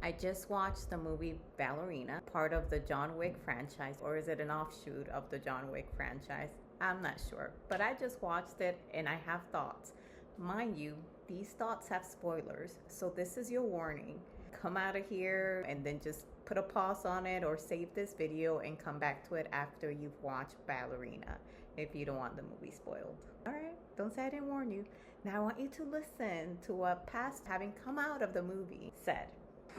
I just watched the movie Ballerina, part of the John Wick franchise, or is it an offshoot of the John Wick franchise? I'm not sure, but I just watched it and I have thoughts. Mind you, these thoughts have spoilers, so this is your warning. Come out of here and then just put a pause on it or save this video and come back to it after you've watched Ballerina if you don't want the movie spoiled. All right, don't say I didn't warn you. Now I want you to listen to what Past, having come out of the movie, said.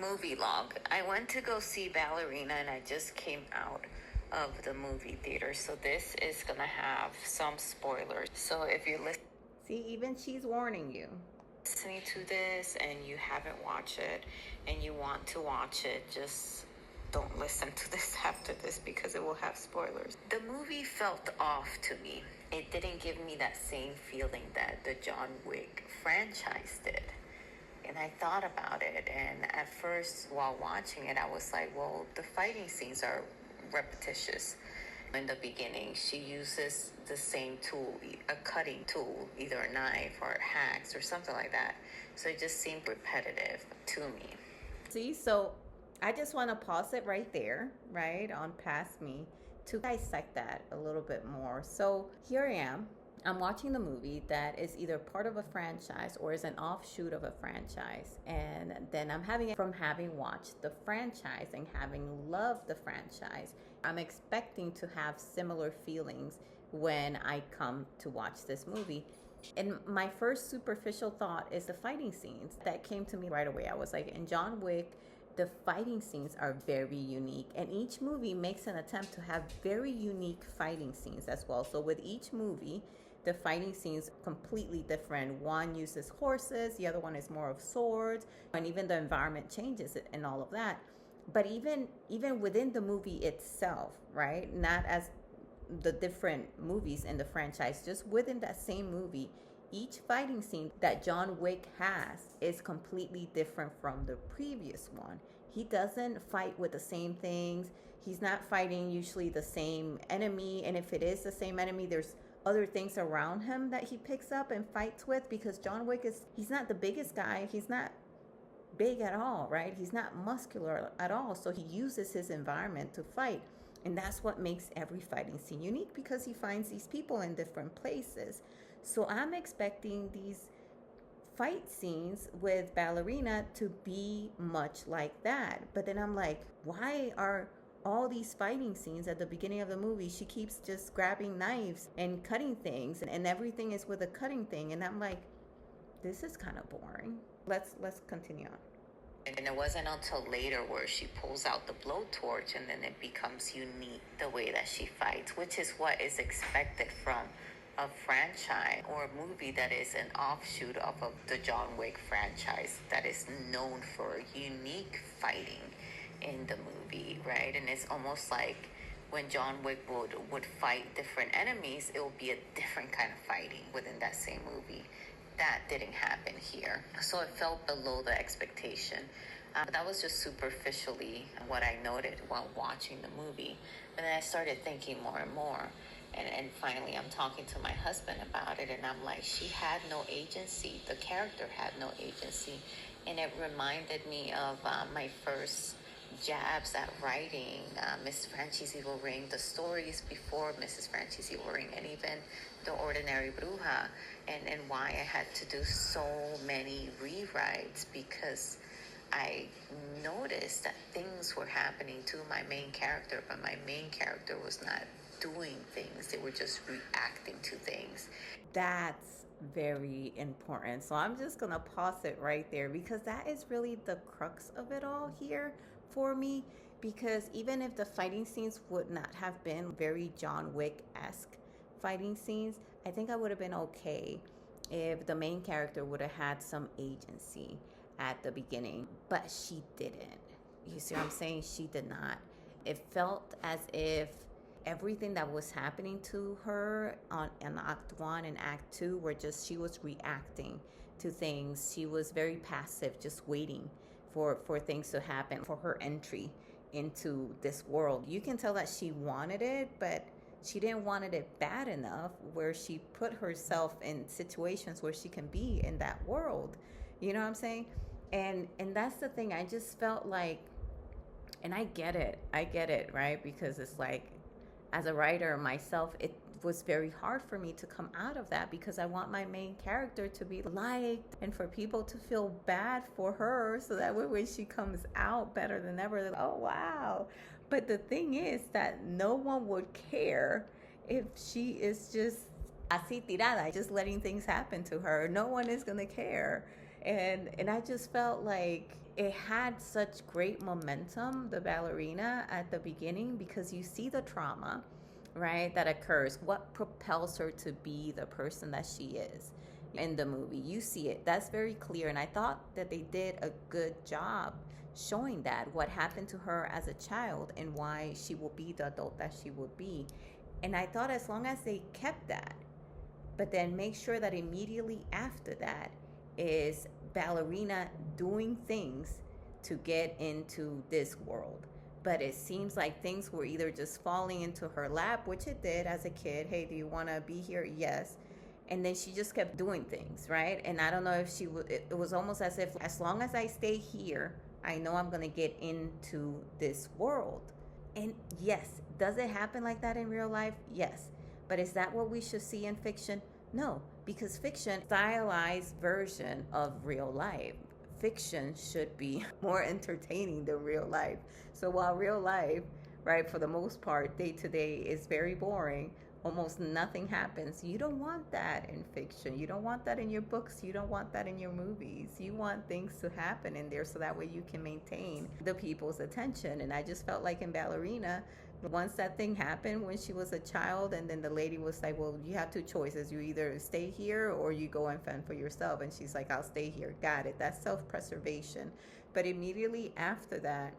Movie log. I went to go see Ballerina and I just came out of the movie theater, so this is gonna have some spoilers. So if you're listening, see, even she's warning you. Listening to this and you haven't watched it and you want to watch it, just don't listen to this after this because it will have spoilers. The movie felt off to me. It didn't give me that same feeling that the John Wick franchise did. And I thought about it, and at first while watching it I was like, well, the fighting scenes are repetitious. In the beginning she uses the same tool, a cutting tool, either a knife or a axe or something like that, so it just seemed repetitive to me. See, so I just want to pause it right there, right on Past Me, to dissect that a little bit more. So here I am, I'm watching the movie that is either part of a franchise or is an offshoot of a franchise. And then I'm having it from having watched the franchise and having loved the franchise. I'm expecting to have similar feelings when I come to watch this movie. And my first superficial thought is the fighting scenes. That came to me right away. I was like, in John Wick, the fighting scenes are very unique, and each movie makes an attempt to have very unique fighting scenes as well. So with each movie, the fighting scenes completely different. One uses horses, the other one is more of swords, and even the environment changes and all of that. But even within the movie itself, right? Not as the different movies in the franchise, just within that same movie, each fighting scene that John Wick has is completely different from the previous one. He doesn't fight with the same things. He's not fighting usually the same enemy. And if it is the same enemy, there's other things around him that he picks up and fights with, because John Wick he's not the biggest guy. He's not big at all, right? He's not muscular at all. So he uses his environment to fight. And that's what makes every fighting scene unique, because he finds these people in different places. So I'm expecting these fight scenes with Ballerina to be much like that. But then I'm like, why are all these fighting scenes at the beginning of the movie, she keeps just grabbing knives and cutting things, and everything is with a cutting thing? And I'm like, this is kind of boring. Let's continue on. And it wasn't until later where she pulls out the blowtorch and then it becomes unique the way that she fights, which is what is expected from a franchise or a movie that is an offshoot of the John Wick franchise that is known for unique fighting in the movie, right? And it's almost like when John Wick would fight different enemies, it would be a different kind of fighting within that same movie. That didn't happen here. So it felt below the expectation. But that was just superficially what I noted while watching the movie. But then I started thinking more and more. And finally, I'm talking to my husband about it. And I'm like, she had no agency. The character had no agency. And it reminded me of my first jabs at writing Miss Franchise Evil Ring, the stories before Mrs. Franchise Evil Ring, and even The Ordinary Bruja, and why I had to do so many rewrites, because I noticed that things were happening to my main character, but my main character was not doing things. They were just reacting to things. That's very important. So I'm just going to pause it right there, because that is really the crux of it all here for me. Because even if the fighting scenes would not have been very John Wick-esque fighting scenes, I think I would have been okay if the main character would have had some agency at the beginning. But she didn't. You see what I'm saying? She did not. It felt as if everything that was happening to her in Act 1 and Act 2 were just, she was reacting to things. She was very passive, just waiting for things to happen, for her entry into this world. You can tell that she wanted it, but she didn't want it bad enough where she put herself in situations where she can be in that world. You know what I'm saying? And that's the thing. I just felt like, and I get it, right? Because it's like, as a writer myself, it was very hard for me to come out of that because I want my main character to be liked and for people to feel bad for her so that way when she comes out better than ever, they're like, oh wow. But the thing is that no one would care if she is just así tirada, just letting things happen to her. No one is going to care. And I just felt like it had such great momentum, the Ballerina, at the beginning, because you see the trauma, right, that occurs, what propels her to be the person that she is in the movie. You see it. That's very clear. And I thought that they did a good job showing that, what happened to her as a child and why she will be the adult that she will be. And I thought as long as they kept that, but then make sure that immediately after that is Ballerina doing things to get into this world. But it seems like things were either just falling into her lap, which it did as a kid. Hey, do you want to be here? Yes. And then she just kept doing things, right? And I don't know if she would, it was almost as if, as long as I stay here, I know I'm going to get into this world. And yes, does it happen like that in real life? Yes. But is that what we should see in fiction? No, because fiction, stylized version of real life. Fiction should be more entertaining than real life. So while real life, right, for the most part, day to day is very boring, almost nothing happens. You don't want that in fiction. You don't want that in your books. You don't want that in your movies. You want things to happen in there so that way you can maintain the people's attention. And I just felt like in Ballerina, once that thing happened when she was a child, and then the lady was like, well, you have two choices. You either stay here or you go and fend for yourself. And she's like, I'll stay here. Got it. That's self-preservation. But immediately after that,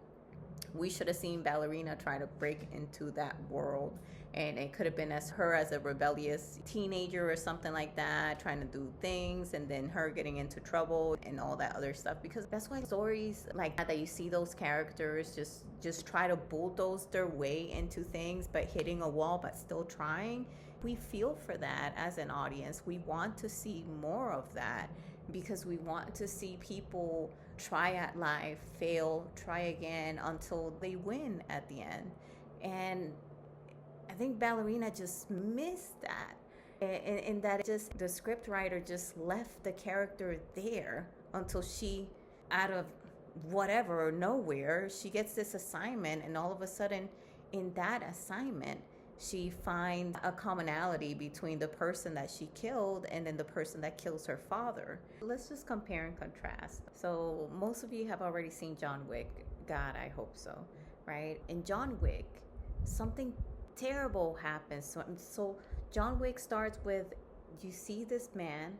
we should have seen Ballerina try to break into that world. And it could have been as her as a rebellious teenager or something like that, trying to do things, and then her getting into trouble and all that other stuff. Because that's why stories like that you see those characters just try to bulldoze their way into things, but hitting a wall, but still trying. We feel for that as an audience. We want to see more of that because we want to see people try at life, fail, try again until they win at the end. And I think Ballerina just missed that. In that just the script writer just left the character there until she, out of whatever or nowhere, she gets this assignment, and all of a sudden in that assignment she finds a commonality between the person that she killed and then the person that kills her father. Let's just compare and contrast. So most of you have already seen John Wick. God, I hope so, right? In John Wick, something terrible happens. So John Wick starts with, you see this man,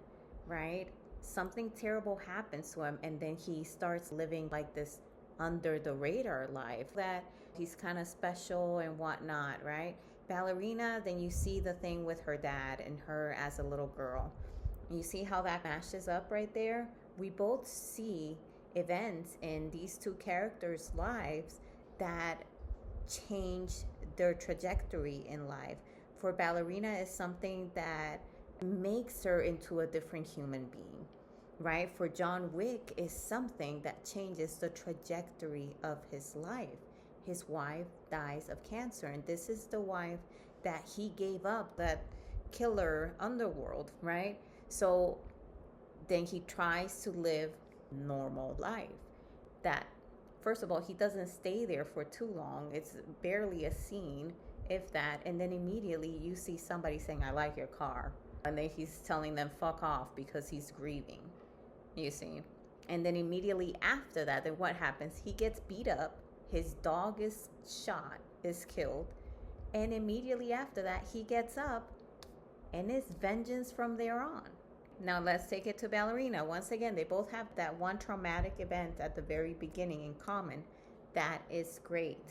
right? Something terrible happens to him, and then he starts living like this under the radar life, that he's kind of special and whatnot, right? Ballerina, then you see the thing with her dad and her as a little girl. You see how that matches up right there? We both see events in these two characters' lives that change their trajectory in life. For Ballerina is something that makes her into a different human being, right? For John Wick is something that changes the trajectory of his life. His wife dies of cancer, and this is the wife that he gave up, that killer underworld, right? So then he tries to live normal life. That, first of all, he doesn't stay there for too long. It's barely a scene, if that. And then immediately you see somebody saying, I like your car. And then he's telling them fuck off because he's grieving, you see. And then immediately after that, then what happens? He gets beat up. His dog is shot, is killed. And immediately after that, he gets up and it's vengeance from there on. Now let's take it to Ballerina. Once again, they both have that one traumatic event at the very beginning in common. That is great.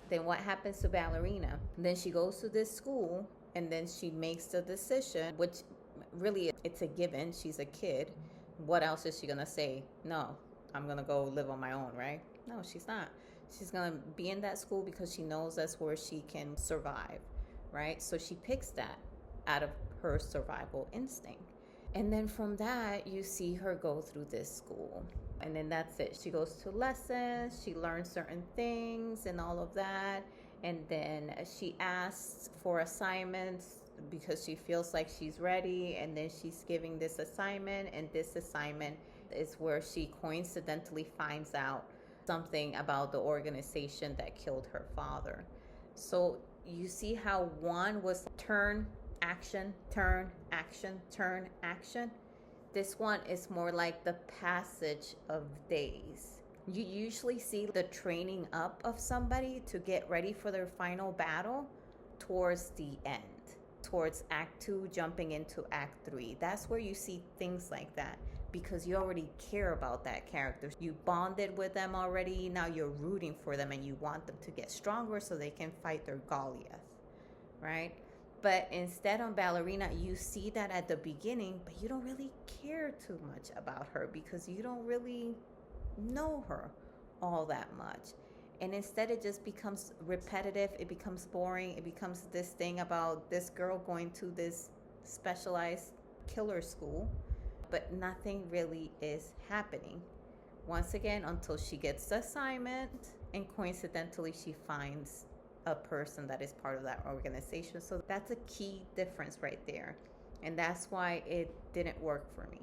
Then what happens to Ballerina? Then she goes to this school, and then she makes the decision, which really it's a given. She's a kid. What else is she going to say? No, I'm going to go live on my own, right? No, she's not. She's going to be in that school because she knows that's where she can survive, right? So she picks that out of her survival instinct. And then from that, you see her go through this school. And then that's it. She goes to lessons, she learns certain things and all of that. And then she asks for assignments because she feels like she's ready. And then she's giving this assignment, and this assignment is where she coincidentally finds out something about the organization that killed her father. So you see how one was turn, action, turn, action, turn, action. This one is more like the passage of days. You usually see the training up of somebody to get ready for their final battle towards the end, towards Act 2, jumping into Act 3. That's where you see things like that because you already care about that character. You bonded with them already. Now you're rooting for them and you want them to get stronger so they can fight their Goliath, right? But instead on Ballerina, you see that at the beginning, but you don't really care too much about her because you don't really know her all that much. And instead it just becomes repetitive, it becomes boring, it becomes this thing about this girl going to this specialized killer school, but nothing really is happening. Once again, until she gets the assignment and coincidentally she finds a person that is part of that organization. So that's a key difference right there. And that's why it didn't work for me.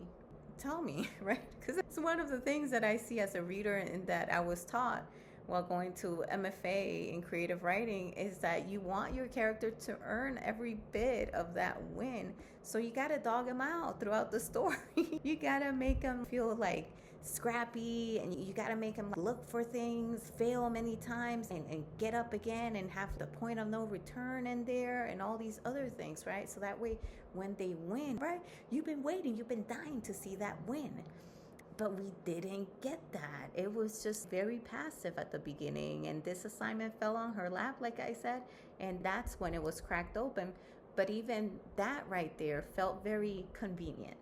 Tell me, right? Because it's one of the things that I see as a reader and that I was taught while going to MFA in creative writing is that you want your character to earn every bit of that win. So you got to dog them out throughout the story. You got to make them feel like scrappy, and you got to make them look for things, fail many times, and get up again and have the point of no return in there and all these other things, right? So that way when they win, right, you've been waiting, you've been dying to see that win. But we didn't get that. It was just very passive at the beginning, and this assignment fell on her lap, like I said, and that's when it was cracked open. But even that right there felt very convenient.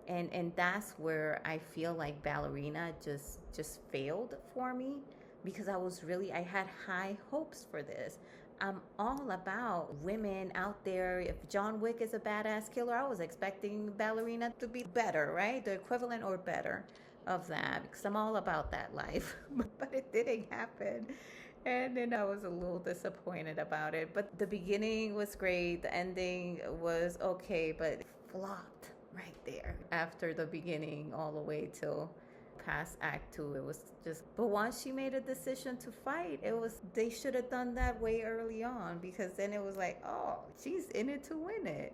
And that's where I feel like Ballerina just failed for me, because I had high hopes for this. I'm all about women out there. If John Wick is a badass killer, I was expecting Ballerina to be better, right? The equivalent or better of that, because I'm all about that life. But it didn't happen. And then I was a little disappointed about it. But the beginning was great. The ending was okay, but it flopped right there after the beginning all the way till past Act 2. It was just, but once she made a decision to fight, they should have done that way early on, because then it was like, oh, she's in it to win it.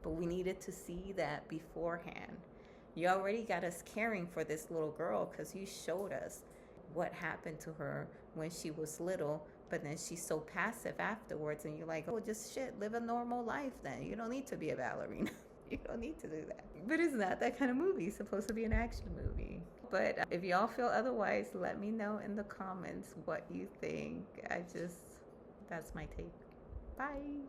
But we needed to see that beforehand. You already got us caring for this little girl because you showed us what happened to her when she was little, but then she's so passive afterwards, and you're like, oh, just live a normal life then. You don't need to be a ballerina. You don't need to do that. But it's not that kind of movie. It's supposed to be an action movie. But if y'all feel otherwise, let me know in the comments what you think. That's my take. Bye.